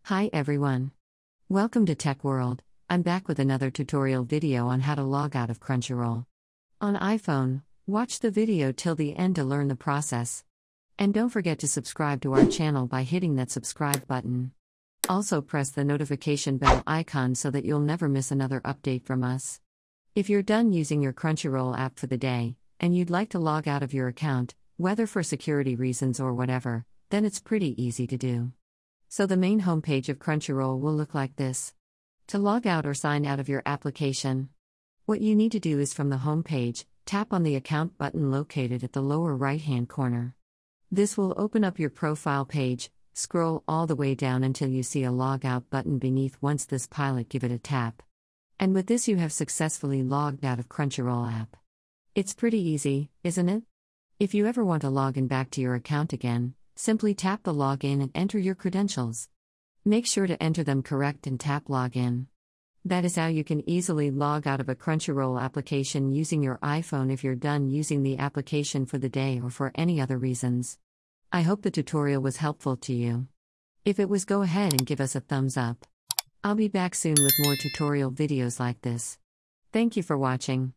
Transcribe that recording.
Hi everyone. Welcome to Tech World. I'm back with another tutorial video on how to log out of Crunchyroll. On iPhone, watch the video till the end to learn the process. And don't forget to subscribe to our channel by hitting that subscribe button. Also press the notification bell icon so that you'll never miss another update from us. If you're done using your Crunchyroll app for the day, and you'd like to log out of your account, whether for security reasons or whatever, then it's pretty easy to do. So the main homepage of Crunchyroll will look like this. To log out or sign out of your application, what you need to do is from the homepage, tap on the account button located at the lower right-hand corner. This will open up your profile page. Scroll all the way down until you see a logout button beneath. Once this pilot, give it a tap. And with this you have successfully logged out of Crunchyroll app. It's pretty easy, isn't it? If you ever want to log in back to your account again, simply tap the login and enter your credentials. Make sure to enter them correct and tap login. That is how you can easily log out of a Crunchyroll application using your iPhone if you're done using the application for the day or for any other reasons. I hope the tutorial was helpful to you. If it was, go ahead and give us a thumbs up. I'll be back soon with more tutorial videos like this. Thank you for watching.